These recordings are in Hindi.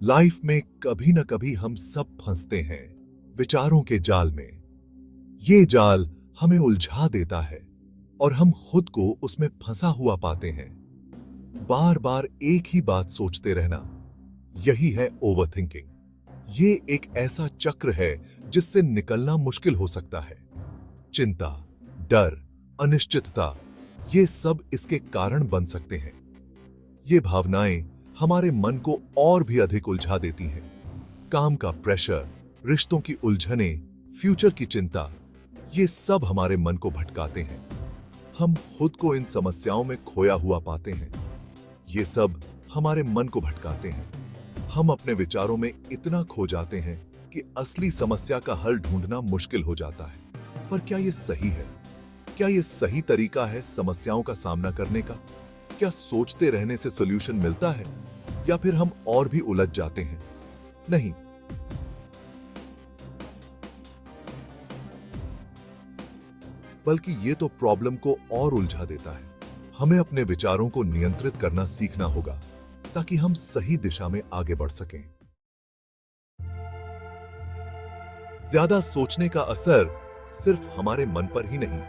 लाइफ में कभी न कभी हम सब फंसते हैं विचारों के जाल में। ये जाल हमें उलझा देता है और हम खुद को उसमें फंसा हुआ पाते हैं। बार बार एक ही बात सोचते रहना, यही है ओवरथिंकिंग। ये एक ऐसा चक्र है जिससे निकलना मुश्किल हो सकता है। चिंता, डर, अनिश्चितता, ये सब इसके कारण बन सकते हैं। ये भावनाएं हमारे मन को और भी अधिक उलझा देती हैं। काम का प्रेशर, रिश्तों की उलझनें, फ्यूचर की चिंता, ये सब हमारे मन को भटकाते हैं। हम खुद को इन समस्याओं में खोया हुआ पाते हैं। ये सब हमारे मन को भटकाते हैं। हम अपने विचारों में इतना खो जाते हैं कि असली समस्या का हल ढूंढना मुश्किल हो जाता है। पर क्या ये सही है? क्या ये सही तरीका है समस्याओं का सामना करने का? क्या सोचते रहने से सॉल्यूशन मिलता है या फिर हम और भी उलझ जाते हैं? नहीं, बल्कि ये तो प्रॉब्लम को और उलझा देता है। हमें अपने विचारों को नियंत्रित करना सीखना होगा ताकि हम सही दिशा में आगे बढ़ सकें। ज्यादा सोचने का असर सिर्फ हमारे मन पर ही नहीं,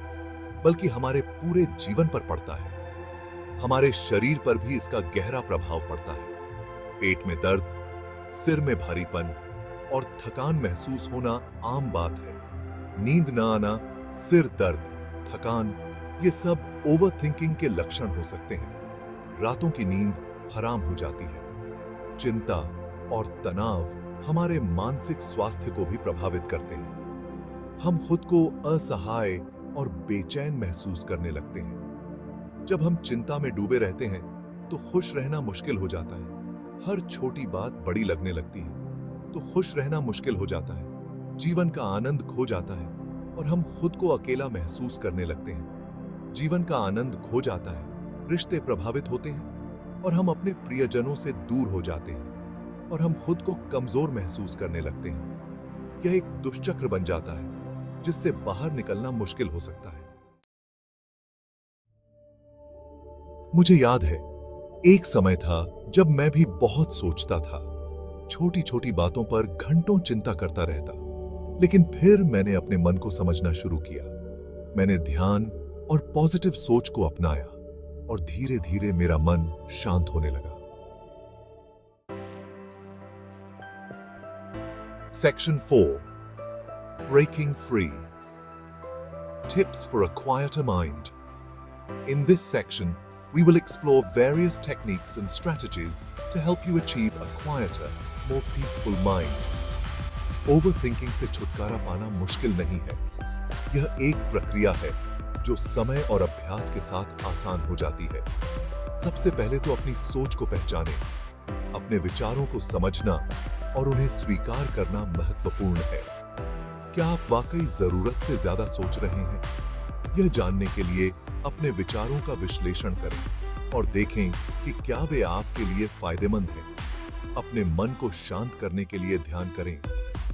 बल्कि हमारे पूरे जीवन पर पड़ता है। हमारे शरीर पर भी इसका गहरा प्रभाव पड़ता है। पेट में दर्द, सिर में भारीपन और थकान महसूस होना आम बात है। नींद न आना, सिर दर्द, थकान, ये सब ओवरथिंकिंग के लक्षण हो सकते हैं। रातों की नींद हराम हो जाती है। चिंता और तनाव हमारे मानसिक स्वास्थ्य को भी प्रभावित करते हैं। हम खुद को असहाय और बेचैन महसूस करने लगते हैं। जब हम चिंता में डूबे रहते हैं तो खुश रहना मुश्किल हो जाता है। हर छोटी बात बड़ी लगने लगती है तो खुश रहना मुश्किल हो जाता है। जीवन का आनंद खो जाता है और हम खुद को अकेला महसूस करने लगते हैं। जीवन का आनंद खो जाता है, रिश्ते प्रभावित होते हैं और हम अपने प्रियजनों से दूर हो जाते हैं और हम खुद को कमजोर महसूस करने लगते हैं। यह एक दुष्चक्र बन जाता है जिससे बाहर निकलना मुश्किल हो सकता है। मुझे याद है, एक समय था जब मैं भी बहुत सोचता था। छोटी छोटी बातों पर घंटों चिंता करता रहता। लेकिन फिर मैंने अपने मन को समझना शुरू किया। मैंने ध्यान और पॉजिटिव सोच को अपनाया और धीरे धीरे मेरा मन शांत होने लगा। Section 4, breaking free, tips for a quieter mind. In this section, we will explore various techniques and strategies to help you achieve a quieter, more peaceful mind. Overthinking से छुटकारा पाना मुश्किल नहीं है। यह एक प्रक्रिया है जो समय और अभ्यास के साथ आसान हो जाती है। सबसे पहले तो अपनी सोच को पहचानें। अपने विचारों को समझना और उन्हें स्वीकार करना महत्वपूर्ण है। क्या आप वाकई जरूरत से ज्यादा सोच रहे हैं? यह जानने के लिए अपने विचारों का विश्लेषण करें और देखें कि क्या वे आपके लिए फायदेमंद हैं। अपने मन को शांत करने के लिए ध्यान करें।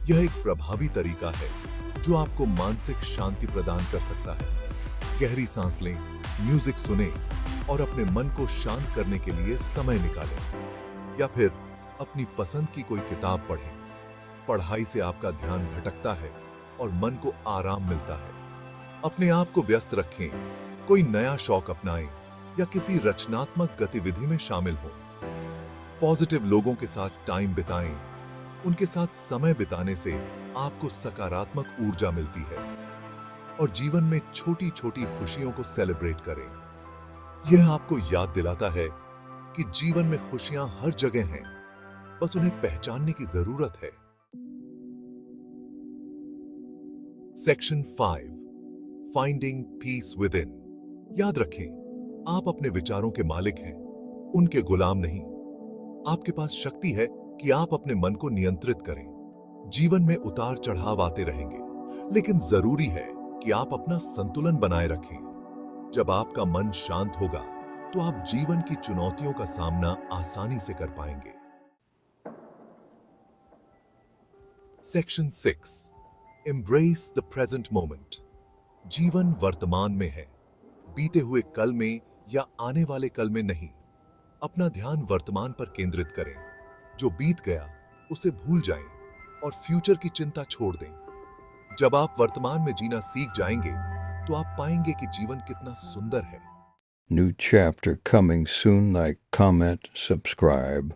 यह एक प्रभावी तरीका है जो आपको मानसिक शांति प्रदान कर सकता है। गहरी सांस लें, म्यूजिक सुनें और अपने मन को शांत करने के लिए समय निकालें। या फिर अपनी पसंद की कोई किताब पढ़ें। पढ़ाई से आपका ध्यान भटकता है और मन को आराम मिलता है। अपने आप को व्यस्त रखें, कोई नया शौक अपनाएं या किसी रचनात्मक गतिविधि में शामिल हो। पॉजिटिव लोगों के साथ टाइम बिताएं। उनके साथ समय बिताने से आपको सकारात्मक ऊर्जा मिलती है और जीवन में छोटी छोटी खुशियों को सेलिब्रेट करें। यह आपको याद दिलाता है कि जीवन में खुशियां हर जगह हैं, बस उन्हें पहचानने की जरूरत है। Section 5, finding peace with in. याद रखें, आप अपने विचारों के मालिक हैं, उनके गुलाम नहीं। आपके पास शक्ति है कि आप अपने मन को नियंत्रित करें। जीवन में उतार चढ़ाव आते रहेंगे, लेकिन जरूरी है कि आप अपना संतुलन बनाए रखें। जब आपका मन शांत होगा तो आप जीवन की चुनौतियों का सामना आसानी से कर पाएंगे। Section 6, embrace the present moment. जीवन वर्तमान में है, बीते हुए कल में या आने वाले कल में नहीं। अपना ध्यान वर्तमान पर केंद्रित करें। जो बीत गया उसे भूल जाएं और फ्यूचर की चिंता छोड़ दें। जब आप वर्तमान में जीना सीख जाएंगे तो आप पाएंगे कि जीवन कितना सुंदर है। New chapter coming soon. Like, comment, subscribe.